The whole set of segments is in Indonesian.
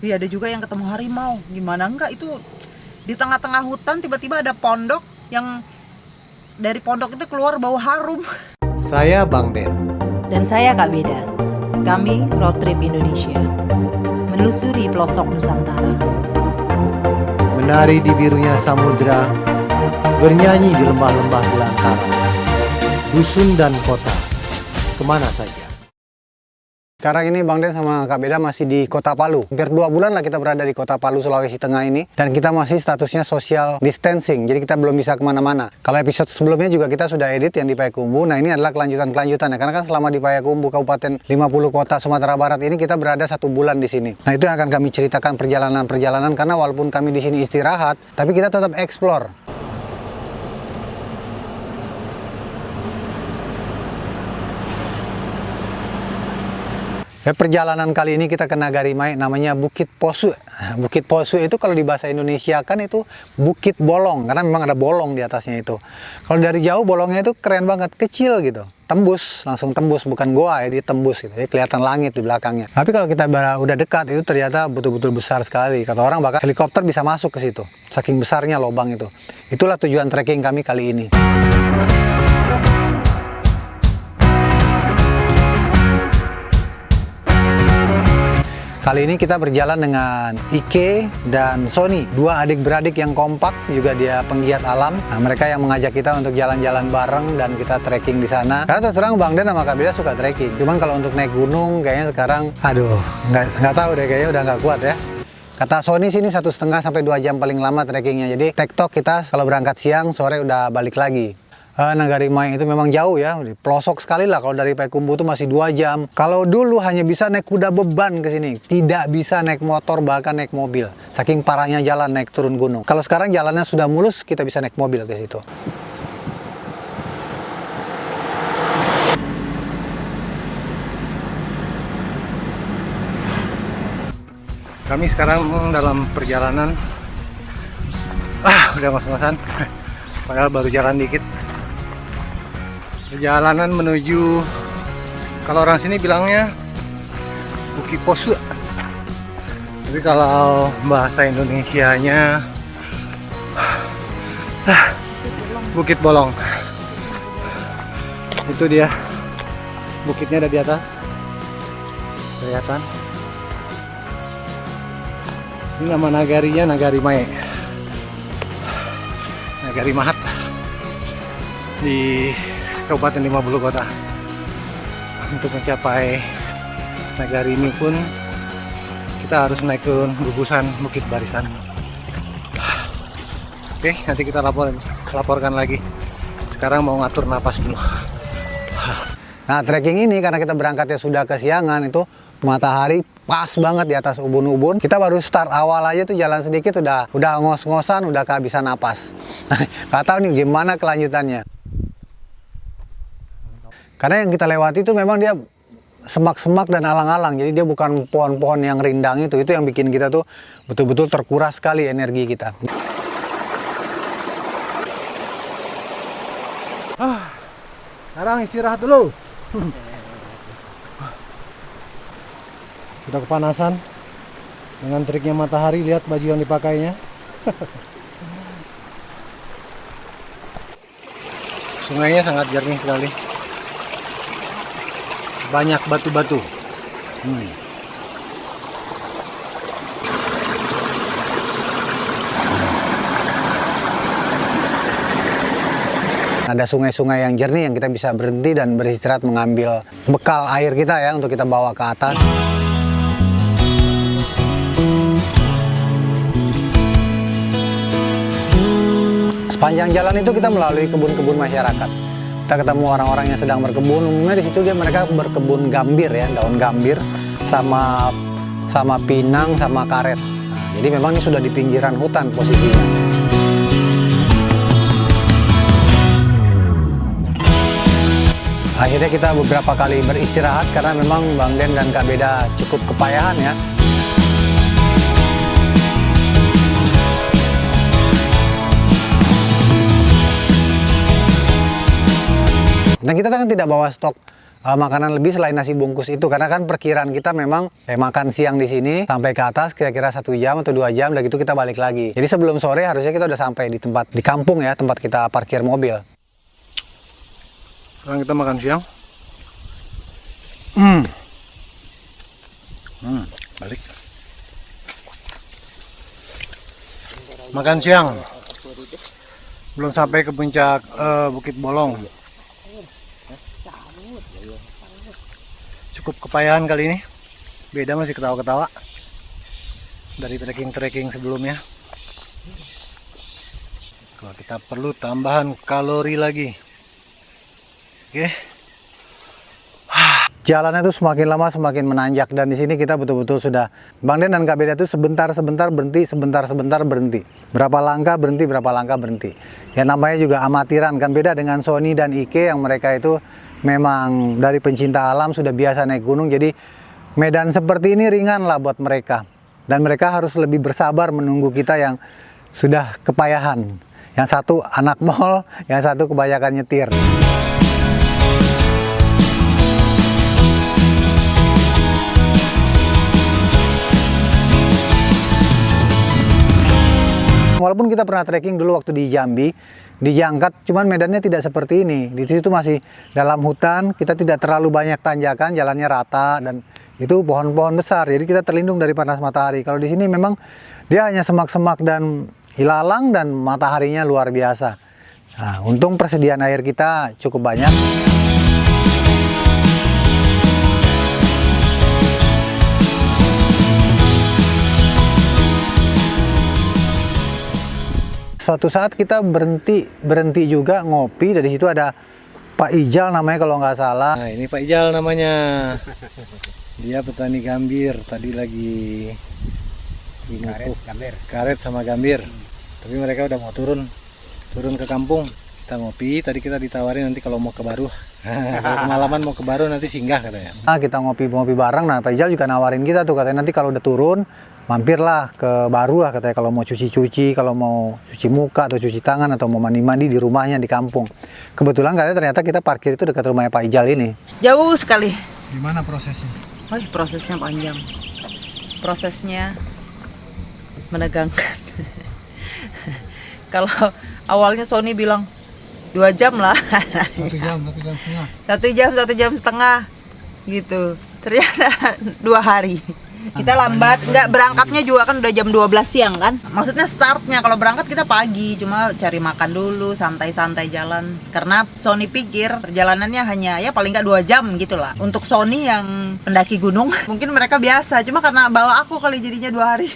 Tapi ada juga yang ketemu harimau. Gimana enggak, itu di tengah-tengah hutan tiba-tiba ada pondok yang dari pondok itu keluar bau harum. Saya Bang Den. Dan saya Kak Beda. Kami Road Trip Indonesia. Menelusuri pelosok Nusantara. Menari di birunya samudra, bernyanyi di lembah-lembah belantara. Dusun dan kota, kemana saja. Sekarang ini Bang Den sama Kak Beda masih di Kota Palu. Hampir 2 bulan lah kita berada di Kota Palu, Sulawesi Tengah ini. Dan kita masih statusnya social distancing, jadi kita belum bisa kemana-mana. Kalau episode sebelumnya juga kita sudah edit yang di Payakumbuh. Nah ini adalah kelanjutannya. Karena kan selama di Payakumbuh, Kabupaten 50 Kota Sumatera Barat ini kita berada 1 bulan di sini. Nah itu yang akan kami ceritakan perjalanan-perjalanan. Karena walaupun kami di sini istirahat, tapi kita tetap explore. Perjalanan kali ini kita ke Nagari Mai, namanya Bukit Posu. Bukit Posu itu kalau di bahasa Indonesia kan itu Bukit Bolong, karena memang ada bolong di atasnya itu. Kalau dari jauh bolongnya itu keren banget, kecil gitu. Tembus, langsung tembus, bukan goa ya, dia tembus gitu. Jadi kelihatan langit di belakangnya. Tapi kalau kita udah dekat itu ternyata betul-betul besar sekali. Kata orang bahkan helikopter bisa masuk ke situ. Saking besarnya lubang itu. Itulah tujuan trekking kami kali ini. Kali ini kita berjalan dengan Ike dan Sony, 2 adik-beradik yang kompak, juga dia penggiat alam. Nah, mereka yang mengajak kita untuk jalan-jalan bareng dan kita trekking di sana. Karena terus terang Bang Den sama Kak Beda suka trekking. Cuman kalau untuk naik gunung kayaknya sekarang, aduh, nggak tahu deh, kayaknya udah nggak kuat ya. Kata Sony sini 1,5 sampai 2 jam paling lama trekkingnya. Jadi tektok kita kalau berangkat siang, sore udah balik lagi. Nagari Mai itu memang jauh ya, pelosok sekali lah. Kalau dari Payakumbuh itu masih 2 jam. Kalau dulu hanya bisa naik kuda beban ke sini, tidak bisa naik motor bahkan naik mobil. Saking parahnya jalan naik turun gunung. Kalau sekarang jalannya sudah mulus, kita bisa naik mobil ke situ. Kami sekarang dalam perjalanan, udah ngos-ngosan, padahal baru jalan dikit. Perjalanan menuju, kalau orang sini bilangnya Bukit Posu, tapi kalau bahasa Indonesianya Bukit Bolong. Itu dia, bukitnya ada di atas, kelihatan. Ini nama nagarinya Nagari Mai, Nagari Mahat di Kabupaten 50 Kota. Untuk mencapai nagari ini pun kita harus naik turun gugusan Bukit Barisan. Oke, nanti kita laporkan lagi. Sekarang mau ngatur napas dulu. Nah, trekking ini karena kita berangkatnya sudah kesiangan, itu matahari pas banget di atas ubun-ubun. Kita baru start awal aja tuh jalan sedikit udah ngos-ngosan, udah kehabisan napas. Nggak tahu nih gimana kelanjutannya. Karena yang kita lewati itu memang dia semak-semak dan alang-alang. Jadi dia bukan pohon-pohon yang rindang itu. Itu yang bikin kita tuh betul-betul terkuras sekali energi kita. Sekarang istirahat dulu. Sudah kepanasan. Dengan triknya matahari, lihat baju yang dipakainya. Sungainya sangat jernih sekali. Banyak batu-batu. Ada sungai-sungai yang jernih yang kita bisa berhenti dan beristirahat mengambil bekal air kita ya untuk kita bawa ke atas. Sepanjang jalan itu kita melalui kebun-kebun masyarakat. Kita ketemu orang-orang yang sedang berkebun. Umumnya di situ mereka berkebun gambir ya, daun gambir sama pinang sama karet. Nah, jadi memang ini sudah di pinggiran hutan posisinya. Akhirnya kita beberapa kali beristirahat karena memang Bang Den dan Kak Beda cukup kepayahan ya. Dan kita kan tidak bawa stok makanan lebih selain nasi bungkus itu, karena kan perkiraan kita memang makan siang di sini sampai ke atas kira-kira 1 jam atau 2 jam, udah gitu kita balik lagi. Jadi sebelum sore harusnya kita udah sampai di tempat di kampung ya, tempat kita parkir mobil. Sekarang kita makan siang. Balik. Makan siang. Belum sampai ke puncak Bukit Bolong. Cukup kepayahan kali ini. Beda, masih ketawa-ketawa dari trekking sebelumnya. Kalau kita perlu tambahan kalori lagi. Oke. Jalannya tuh semakin lama semakin menanjak, dan di sini kita betul-betul sudah, Bang Den dan Kak Beda tuh sebentar berhenti, sebentar berhenti. Berapa langkah berhenti. Ya namanya juga amatiran kan, beda dengan Sony dan Ike yang mereka itu memang dari pencinta alam, sudah biasa naik gunung, jadi medan seperti ini ringan lah buat mereka. Dan mereka harus lebih bersabar menunggu kita yang sudah kepayahan. Yang satu anak mall, yang satu kebanyakan nyetir. Walaupun kita pernah trekking dulu waktu di Jambi, di Jangkat, cuman medannya tidak seperti ini. Di situ masih dalam hutan, kita tidak terlalu banyak tanjakan, jalannya rata, dan itu pohon-pohon besar. Jadi kita terlindung dari panas matahari. Kalau di sini memang dia hanya semak-semak dan ilalang, dan mataharinya luar biasa. Nah, untung persediaan air kita cukup banyak. Suatu saat kita berhenti juga ngopi. Dari situ ada Pak Ijal namanya kalau nggak salah. Nah, ini Pak Ijal namanya. Dia petani gambir. Tadi lagi karet sama gambir. Tapi mereka udah mau turun ke kampung. Kita ngopi. Tadi kita ditawarin nanti kalau mau ke Baru. Kalau kemalaman mau ke Baru nanti singgah katanya. Nah, kita ngopi bareng. Nah, Pak Ijal juga nawarin kita tuh, katanya nanti kalau udah turun mampirlah ke Baru lah katanya, kalau mau cuci-cuci, kalau mau cuci muka atau cuci tangan atau mau mandi-mandi di rumahnya di kampung. Kebetulan katanya ternyata kita parkir itu dekat rumahnya Pak Ijal ini. Jauh sekali. Gimana prosesnya? Oh, prosesnya panjang. Prosesnya menegangkan. Kalau awalnya Sony bilang 2 jam lah. 1 jam setengah. 1 jam setengah gitu. Ternyata 2 hari. Kita lambat, nggak berangkatnya juga kan udah jam 12 siang kan. Maksudnya startnya, kalau berangkat kita pagi, cuma cari makan dulu, santai-santai jalan. Karena Sony pikir perjalanannya hanya ya paling nggak 2 jam gitu lah. Untuk Sony yang pendaki gunung, mungkin mereka biasa, cuma karena bawa aku kali jadinya 2 hari.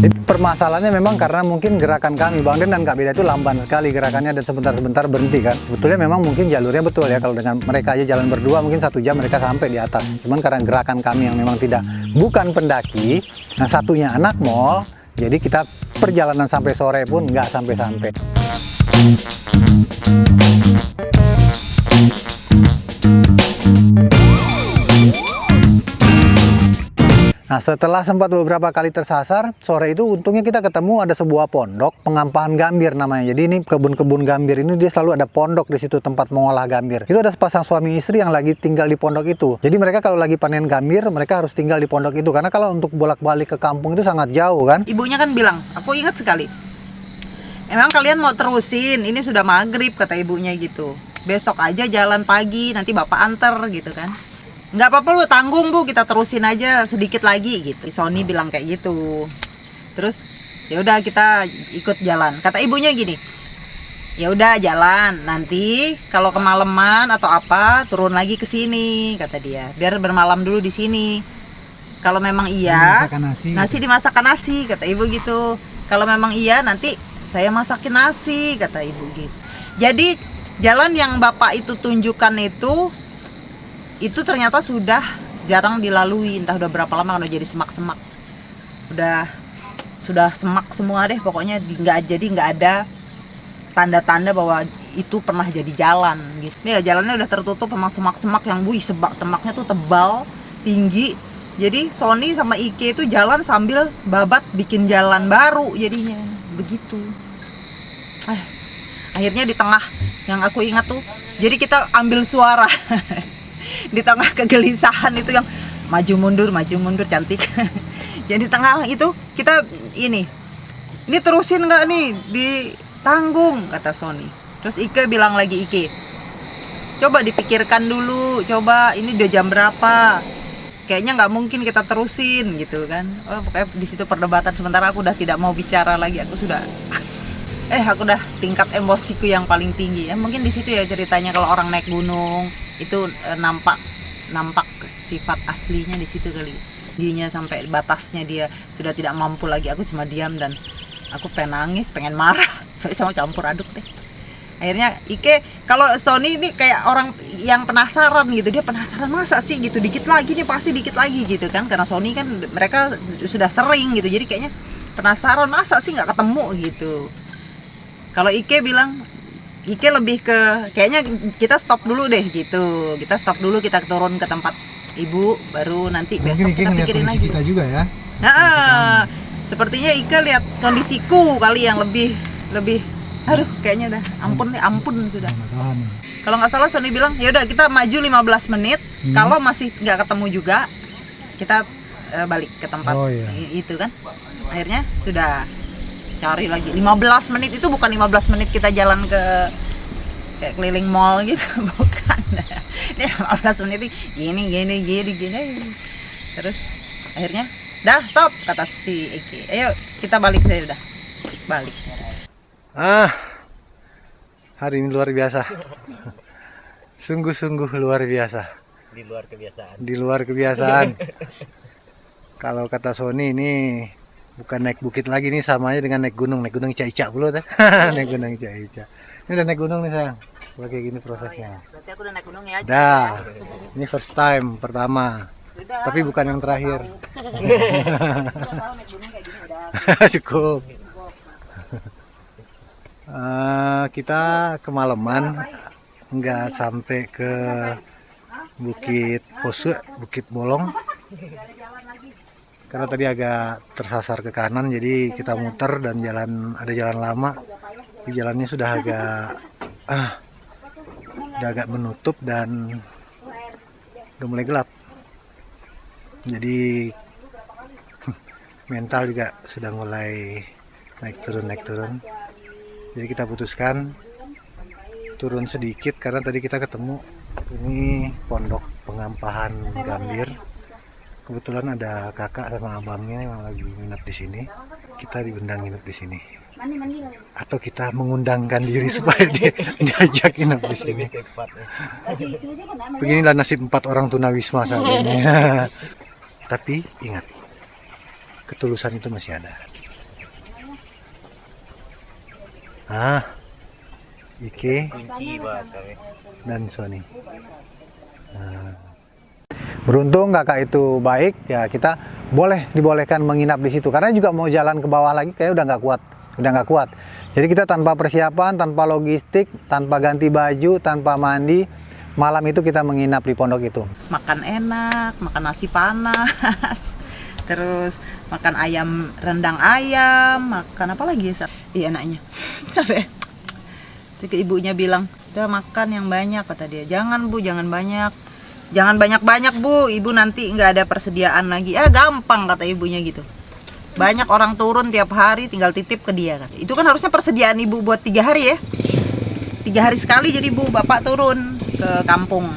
Permasalahannya memang karena mungkin gerakan kami, Bang Den dan Kak Beda itu lamban sekali gerakannya, dan sebentar-sebentar berhenti kan. Sebetulnya memang mungkin jalurnya betul ya, kalau dengan mereka aja jalan berdua mungkin 1 jam mereka sampai di atas. Cuman karena gerakan kami yang memang bukan pendaki, nah satunya anak mall, jadi kita perjalanan sampai sore pun nggak sampai-sampai. Nah, setelah sempat beberapa kali tersasar, sore itu untungnya kita ketemu ada sebuah pondok pengampahan gambir namanya. Jadi ini kebun-kebun gambir ini dia selalu ada pondok di situ tempat mengolah gambir. Itu ada sepasang suami istri yang lagi tinggal di pondok itu. Jadi mereka kalau lagi panen gambir, mereka harus tinggal di pondok itu, karena kalau untuk bolak-balik ke kampung itu sangat jauh kan. Ibunya kan bilang, aku ingat sekali. Emang kalian mau terusin? Ini sudah maghrib kata ibunya gitu. Besok aja jalan pagi, nanti bapak anter gitu kan. Nggak apa-apa lu, tanggung Bu, kita terusin aja sedikit lagi gitu. Sony bilang kayak gitu. Terus ya udah kita ikut jalan. Kata ibunya gini, ya udah jalan, nanti kalau kemalaman atau apa turun lagi ke sini kata dia. Biar bermalam dulu di sini. Kalau memang iya, nasi dimasakkan nasi kata ibu gitu. Kalau memang iya nanti saya masakin nasi kata ibu gitu. Jadi jalan yang bapak itu tunjukkan itu ternyata sudah jarang dilalui, entah udah berapa lama, kan udah jadi semak-semak, sudah semak semua deh pokoknya. Nggak ada tanda-tanda bahwa itu pernah jadi jalan gitu ya. Jalannya udah tertutup sama semak-semak yang semaknya tuh tebal tinggi. Jadi Sony sama Ike itu jalan sambil babat bikin jalan baru jadinya begitu. Akhirnya di tengah yang aku ingat tuh, jadi kita ambil suara di tengah kegelisahan itu yang maju mundur cantik. Jadi tengah itu kita ini terusin nggak nih, ditanggung kata Sony. Terus Ike bilang lagi, Ike coba dipikirkan dulu, coba ini udah jam berapa, kayaknya nggak mungkin kita terusin gitu kan. Pokoknya di situ perdebatan, sementara aku udah tidak mau bicara lagi, aku udah tingkat emosiku yang paling tinggi ya. Mungkin di situ ya ceritanya kalau orang naik gunung itu nampak sifat aslinya di situ kali. Dirinya sampai batasnya dia sudah tidak mampu lagi. Aku cuma diam dan aku pengen nangis, pengen marah, sama campur aduk deh. Akhirnya Ike, kalau Sony ini kayak orang yang penasaran gitu, dia penasaran masa sih gitu, dikit lagi nih pasti dikit lagi gitu kan, karena Sony kan mereka sudah sering gitu, jadi kayaknya penasaran masa sih nggak ketemu gitu. Kalau Ike bilang, Ike lebih ke kayaknya kita stop dulu deh gitu, kita stop dulu, kita turun ke tempat ibu, baru nanti besok Mungkin Ike kita ngeliat pikirin kondisi lagi. kita juga ya. Sepertinya Ike lihat kondisiku kali yang lebih, aduh kayaknya udah ampun sudah. Kalau nggak salah Sony bilang ya udah kita maju 15 menit, kalau masih nggak ketemu juga kita balik ke tempat itu kan. Akhirnya sudah cari lagi 15 menit, itu bukan 15 menit kita jalan ke kayak keliling mall gitu, bukan. Ini 15 menit gini. Terus akhirnya dah stop kata si Eki, ayo kita balik, saya udah balik. Hari ini luar biasa. Sungguh-sungguh luar biasa. Di luar kebiasaan. Kalau kata Sony ini bukan naik bukit lagi, nih sama aja dengan naik gunung Ica-Ica dulu dah. Naik gunung Ica-Ica. Ini udah naik gunung nih sayang. Kayak gini prosesnya. Berarti aku udah naik gunung ya. Dah. Ini first time pertama. Tapi bukan yang terakhir. Cukup. Kita kemalaman, nggak sampai ke Bukit Pose, Bukit Bolong, karena tadi agak tersasar ke kanan, jadi kita muter dan ada jalan lama. Jalannya sudah agak menutup dan udah mulai gelap, jadi mental juga sudah mulai naik turun. Jadi kita putuskan turun sedikit karena tadi kita ketemu ini pondok pengampahan Gambir. Kebetulan ada kakak sama abangnya yang lagi nginep di sini. Kita diundang nginep di sini. Atau kita mengundangkan diri supaya dia diajak nginep di sini. Beginilah nasib 4 orang tunawisma saat ini. Tapi ingat, ketulusan itu masih ada. Ike dan Sony. Beruntung kakak itu baik ya, kita dibolehkan menginap di situ karena juga mau jalan ke bawah lagi kayak udah nggak kuat. Jadi kita tanpa persiapan, tanpa logistik, tanpa ganti baju, tanpa mandi, malam itu kita menginap di pondok itu. Makan enak, makan nasi panas, terus makan rendang ayam, makan apa lagi ya? Iya enaknya. Sampai ibunya bilang, udah makan yang banyak kata dia. Jangan Bu, jangan banyak Bu, ibu nanti nggak ada persediaan lagi. Gampang kata ibunya gitu. Banyak orang turun tiap hari, tinggal titip ke dia kan. Itu kan harusnya persediaan ibu buat 3 hari ya. 3 hari sekali, jadi bapak turun ke kampung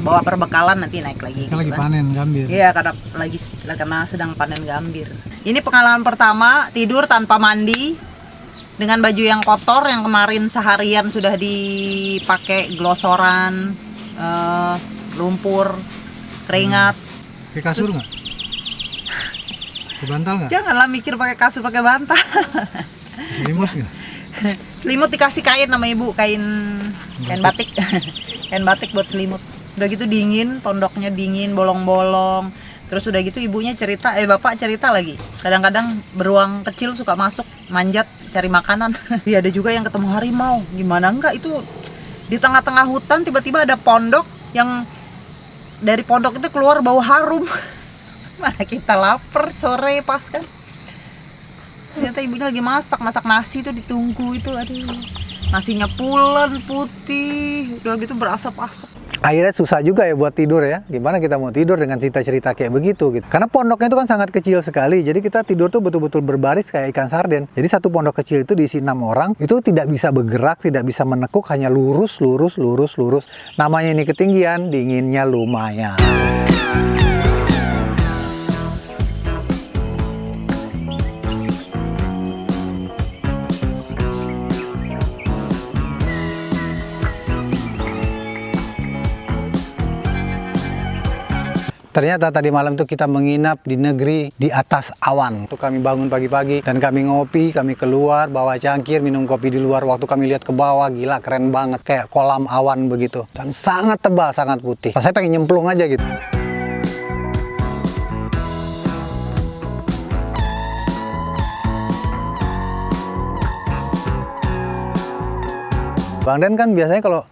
bawa perbekalan, nanti naik lagi. Kita lagi panen gambir. Iya, karena sedang panen gambir. Ini pengalaman pertama tidur tanpa mandi, dengan baju yang kotor yang kemarin seharian sudah dipakai glosoran, lumpur, keringat. Pakai kasur nggak? Pakai bantal nggak? Janganlah mikir pakai kasur, pakai bantal. Selimut nggak? Selimut dikasih kain sama ibu, kain batik. Kain batik buat selimut. Udah gitu dingin, pondoknya dingin, bolong-bolong. Terus udah gitu ibunya cerita, bapak cerita lagi. Kadang-kadang beruang kecil suka masuk, manjat, cari makanan. Ya, ada juga yang ketemu harimau. Gimana enggak, itu di tengah-tengah hutan tiba-tiba ada pondok yang dari pondok itu keluar bau harum. Mana kita lapar sore pas kan. Ternyata ibunya lagi masak nasi itu, ditunggu itu, aduh. nasinya pulen putih, udah gitu berasap-asap. Akhirnya susah juga ya buat tidur ya. Gimana kita mau tidur dengan cerita-cerita kayak begitu gitu. Karena pondoknya itu kan sangat kecil sekali. Jadi kita tidur tuh betul-betul berbaris kayak ikan sarden. Jadi satu pondok kecil itu diisi 6 orang. Itu tidak bisa bergerak, tidak bisa menekuk, hanya lurus. Namanya ini ketinggian, dinginnya lumayan. Ternyata tadi malam tuh kita menginap di negeri di atas awan. Tuh kami bangun pagi-pagi dan kami ngopi, kami keluar bawa cangkir, minum kopi di luar. Waktu kami lihat ke bawah, gila keren banget kayak kolam awan begitu. Dan sangat tebal, sangat putih. Saya pengen nyemplung aja gitu. Bang Den kan biasanya kalau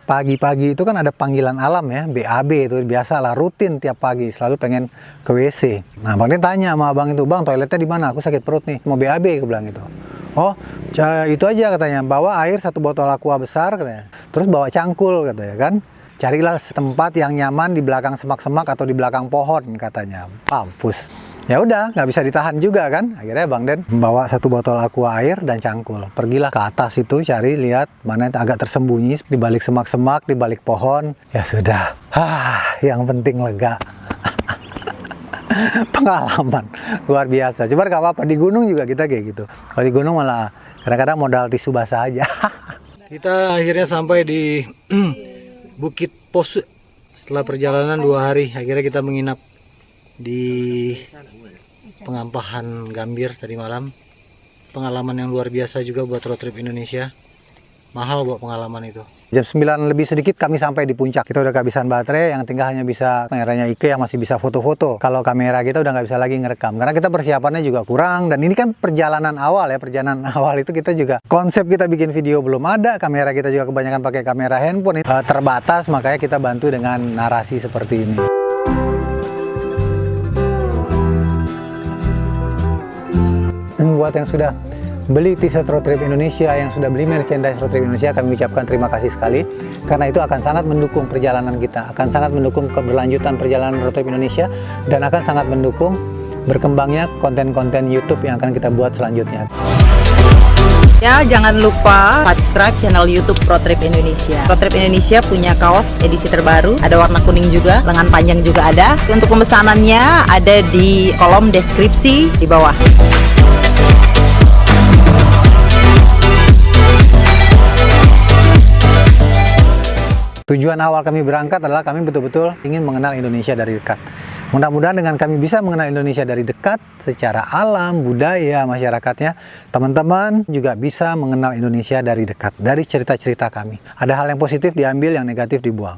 pagi-pagi itu kan ada panggilan alam ya, BAB itu biasa lah, rutin tiap pagi, selalu pengen ke WC. Nah Bang Den tanya sama abang itu, bang toiletnya di mana? Aku sakit perut nih, mau BAB, aku bilang gitu. Oh, itu aja katanya, bawa air 1 botol aqua besar katanya, terus bawa cangkul katanya kan. Carilah tempat yang nyaman di belakang semak-semak atau di belakang pohon katanya. Mampus. Ya udah, nggak bisa ditahan juga kan. Akhirnya Bang Den membawa 1 botol aqua air dan cangkul. Pergilah ke atas itu cari lihat mana yang agak tersembunyi di balik semak-semak, di balik pohon. Ya sudah. Yang penting lega. Pengalaman luar biasa. Coba nggak apa-apa, di gunung juga kita kayak gitu. Kalau di gunung malah kadang-kadang modal tisu basah aja. Kita akhirnya sampai di Bukit Posu. Setelah perjalanan 2 hari, akhirnya kita menginap di Pengampahan Gambir tadi malam. Pengalaman yang luar biasa juga buat road trip Indonesia. Mahal buat pengalaman itu. Jam 9 lebih sedikit kami sampai di puncak. Kita udah kehabisan baterai, yang tinggal hanya bisa kameranya Ike yang masih bisa foto-foto. Kalau kamera kita udah nggak bisa lagi ngerekam karena kita persiapannya juga kurang. Dan ini kan perjalanan awal ya, perjalanan awal itu kita juga konsep kita bikin video belum ada, kamera kita juga kebanyakan pakai kamera handphone, terbatas, makanya kita bantu dengan narasi seperti ini. Buat yang sudah beli t-shirt Road Trip Indonesia, yang sudah beli merchandise Road Trip Indonesia, kami ucapkan terima kasih sekali karena itu akan sangat mendukung perjalanan kita, akan sangat mendukung keberlanjutan perjalanan Road Trip Indonesia, dan akan sangat mendukung berkembangnya konten-konten YouTube yang akan kita buat selanjutnya. Ya, jangan lupa subscribe channel YouTube Road Trip Indonesia. Road Trip Indonesia punya kaos edisi terbaru, ada warna kuning juga, lengan panjang juga ada. Untuk pemesanannya ada di kolom deskripsi di bawah. Tujuan awal kami berangkat adalah kami betul-betul ingin mengenal Indonesia dari dekat. Mudah-mudahan dengan kami bisa mengenal Indonesia dari dekat secara alam, budaya, masyarakatnya, teman-teman juga bisa mengenal Indonesia dari dekat, dari cerita-cerita kami. Ada hal yang positif diambil, yang negatif dibuang.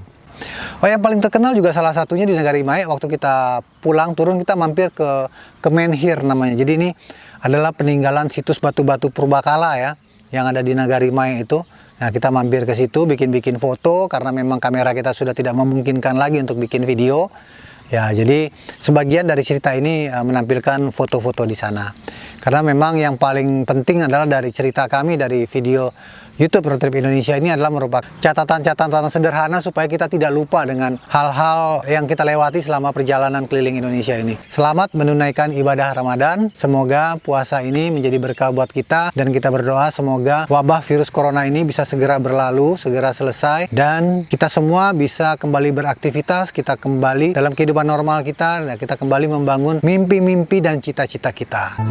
Oh, yang paling terkenal juga salah satunya di Nagari Mae. Waktu kita pulang turun kita mampir ke Menhir namanya. Jadi ini adalah peninggalan situs batu-batu purbakala ya, yang ada di Nagari Mae itu. Nah, kita mampir ke situ bikin-bikin foto karena memang kamera kita sudah tidak memungkinkan lagi untuk bikin video. Ya, jadi sebagian dari cerita ini menampilkan foto-foto di sana. Karena memang yang paling penting adalah dari cerita kami dari video YouTube Road Trip Indonesia ini adalah merupakan catatan-catatan sederhana supaya kita tidak lupa dengan hal-hal yang kita lewati selama perjalanan keliling Indonesia ini. Selamat menunaikan ibadah Ramadan. Semoga puasa ini menjadi berkah buat kita, dan kita berdoa semoga wabah virus corona ini bisa segera berlalu, segera selesai, dan kita semua bisa kembali beraktivitas, kita kembali dalam kehidupan normal kita, dan kita kembali membangun mimpi-mimpi dan cita-cita kita.